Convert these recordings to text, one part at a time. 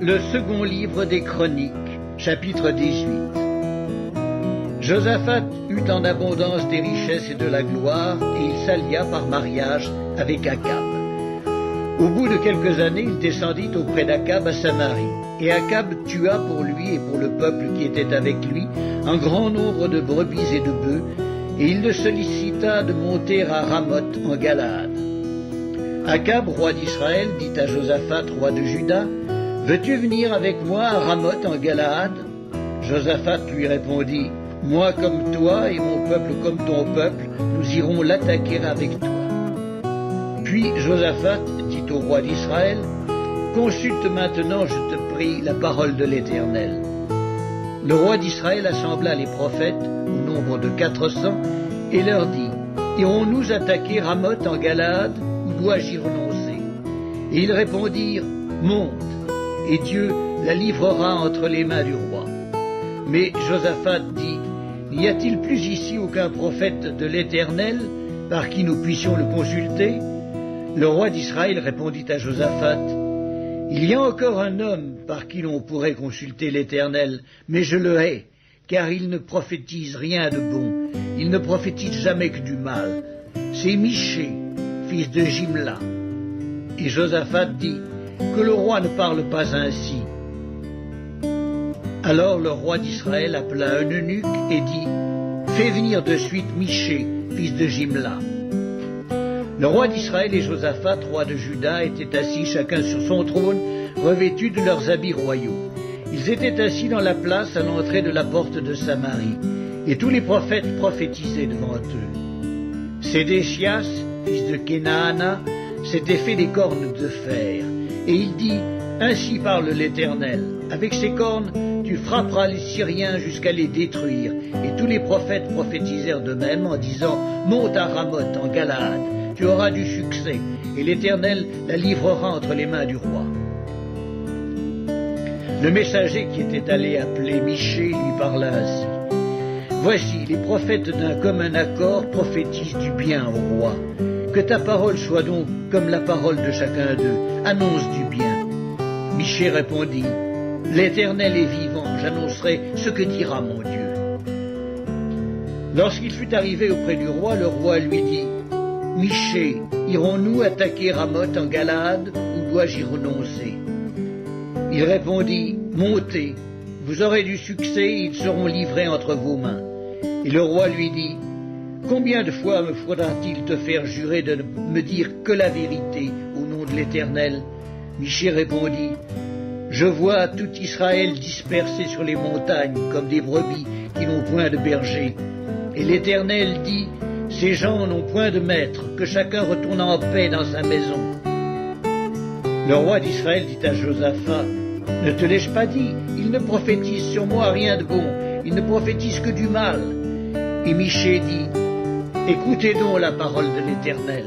Le second livre des Chroniques, chapitre 18. Josaphat eut en abondance des richesses et de la gloire, et il s'allia par mariage avec Akab. Au bout de quelques années, il descendit auprès d'Akab à Samarie, et Akab tua pour lui et pour le peuple qui était avec lui un grand nombre de brebis et de bœufs, et il le sollicita de monter à Ramoth en Galaad. Akab, roi d'Israël, dit à Josaphat, roi de Juda, « Veux-tu venir avec moi à Ramoth en Galaad ?» Josaphat lui répondit, « Moi comme toi et mon peuple comme ton peuple, nous irons l'attaquer avec toi. » Puis Josaphat dit au roi d'Israël, « Consulte maintenant, je te prie, la parole de l'Éternel. » Le roi d'Israël assembla les prophètes, au nombre de 400, et leur dit, « Irons-nous attaquer Ramoth en Galaad, ou dois-je y renoncer ?» Et ils répondirent, « Monte, et Dieu la livrera entre les mains du roi. » Mais Josaphat dit, « N'y a-t-il plus ici aucun prophète de l'Éternel par qui nous puissions le consulter ?» Le roi d'Israël répondit à Josaphat, « Il y a encore un homme par qui l'on pourrait consulter l'Éternel, mais je le hais, car il ne prophétise rien de bon, il ne prophétise jamais que du mal. C'est Michée, fils de Jimla. » Et Josaphat dit, « Que le roi ne parle pas ainsi. » Alors le roi d'Israël appela un eunuque et dit, « Fais venir de suite Michée, fils de Jimla. » Le roi d'Israël et Josaphat, roi de Juda, étaient assis chacun sur son trône, revêtus de leurs habits royaux. Ils étaient assis dans la place à l'entrée de la porte de Samarie, et tous les prophètes prophétisaient devant eux. Sédéchias, fils de Kenaana, s'était fait des cornes de fer, et il dit, « Ainsi parle l'Éternel, avec ces cornes, tu frapperas les Syriens jusqu'à les détruire. » Et tous les prophètes prophétisèrent de même en disant, « Monte à Ramoth en Galaad, tu auras du succès, et l'Éternel la livrera entre les mains du roi. » Le messager qui était allé appeler Michée lui parla ainsi. « Voici, les prophètes d'un commun accord prophétisent du bien au roi. Que ta parole soit donc comme la parole de chacun d'eux, annonce du bien. » Michée répondit, « L'Éternel est vivant, j'annoncerai ce que dira mon Dieu. » Lorsqu'il fut arrivé auprès du roi, le roi lui dit, « Michée, irons-nous attaquer Ramoth en Galaad, ou dois-je y renoncer ?» Il répondit, « Montez, vous aurez du succès et ils seront livrés entre vos mains. » Et le roi lui dit, « Combien de fois me faudra-t-il te faire jurer de ne me dire que la vérité au nom de l'Éternel ?» Michée répondit, « Je vois tout Israël dispersé sur les montagnes comme des brebis qui n'ont point de berger. Et l'Éternel dit, « Ces gens n'ont point de maître, que chacun retourne en paix dans sa maison. » Le roi d'Israël dit à Josaphat, « Ne te l'ai-je pas dit, il ne prophétise sur moi rien de bon, il ne prophétise que du mal. » Et Michée dit, « Écoutez donc la parole de l'Éternel.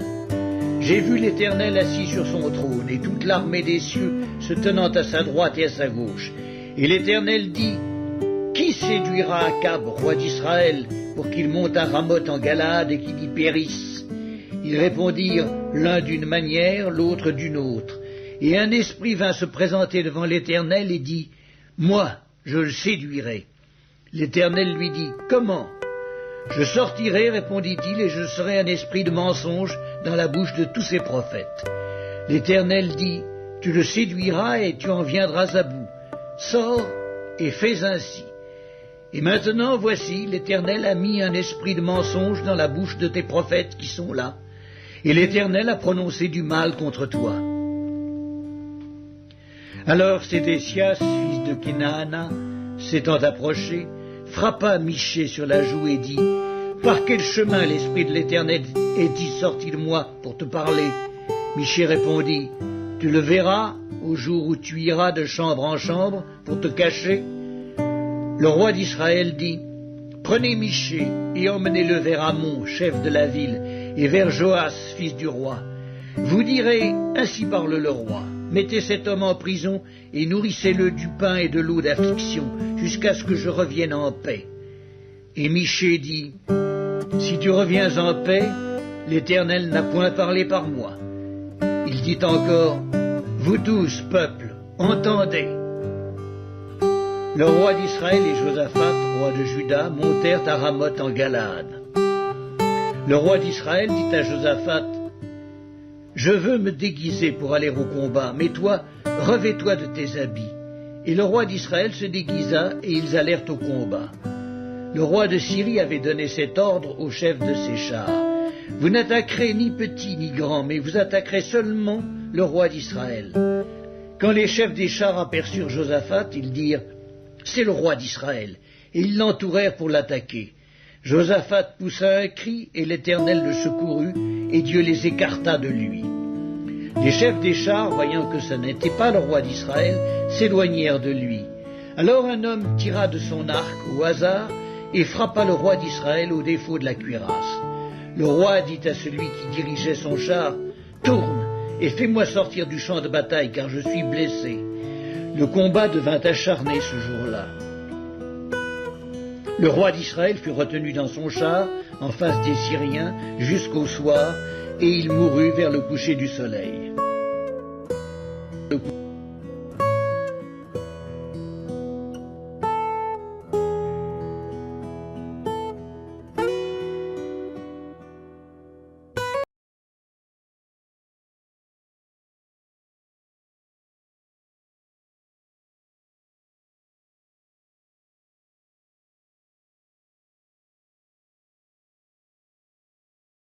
J'ai vu l'Éternel assis sur son trône, et toute l'armée des cieux se tenant à sa droite et à sa gauche. Et l'Éternel dit, « Qui séduira Akab, roi d'Israël, pour qu'il monte à Ramoth en Galaad et qu'il y périsse ?» Ils répondirent, l'un d'une manière, l'autre d'une autre. Et un esprit vint se présenter devant l'Éternel et dit, « Moi, je le séduirai. » L'Éternel lui dit, « Comment ?» « Je sortirai, répondit-il, et je serai un esprit de mensonge dans la bouche de tous ses prophètes. » L'Éternel dit, « Tu le séduiras et tu en viendras à bout. Sors et fais ainsi. » Et maintenant, voici, l'Éternel a mis un esprit de mensonge dans la bouche de tes prophètes qui sont là, et l'Éternel a prononcé du mal contre toi. Alors Sédéchias, fils de Kenaana, s'étant approché, frappa Michée sur la joue et dit, « Par quel chemin l'Esprit de l'Éternel est-il sorti de moi pour te parler ?» Michée répondit, « Tu le verras au jour où tu iras de chambre en chambre pour te cacher. » Le roi d'Israël dit, « Prenez Michée et emmenez-le vers Amon, chef de la ville, et vers Joas, fils du roi. Vous direz, ainsi parle le roi. Mettez cet homme en prison et nourrissez-le du pain et de l'eau d'affliction, jusqu'à ce que je revienne en paix. » Et Michée dit, « Si tu reviens en paix, l'Éternel n'a point parlé par moi. » Il dit encore, « Vous tous, peuple, entendez. Le roi d'Israël et Josaphat, roi de Juda, montèrent à Ramoth en Galade. Le roi d'Israël dit à Josaphat, « Je veux me déguiser pour aller au combat, mais toi, revêt-toi de tes habits. » Et le roi d'Israël se déguisa et ils allèrent au combat. Le roi de Syrie avait donné cet ordre au chef de ses chars. « Vous n'attaquerez ni petit ni grand, mais vous attaquerez seulement le roi d'Israël. » Quand les chefs des chars aperçurent Josaphat, ils dirent, « C'est le roi d'Israël. » Et ils l'entourèrent pour l'attaquer. Josaphat poussa un cri, et l'Éternel le secourut, et Dieu les écarta de lui. Les chefs des chars, voyant que ce n'était pas le roi d'Israël, s'éloignèrent de lui. Alors un homme tira de son arc au hasard, et frappa le roi d'Israël au défaut de la cuirasse. Le roi dit à celui qui dirigeait son char, « Tourne, et fais-moi sortir du champ de bataille, car je suis blessé. » Le combat devint acharné ce jour-là. Le roi d'Israël fut retenu dans son char, en face des Syriens, jusqu'au soir, et il mourut vers le coucher du soleil.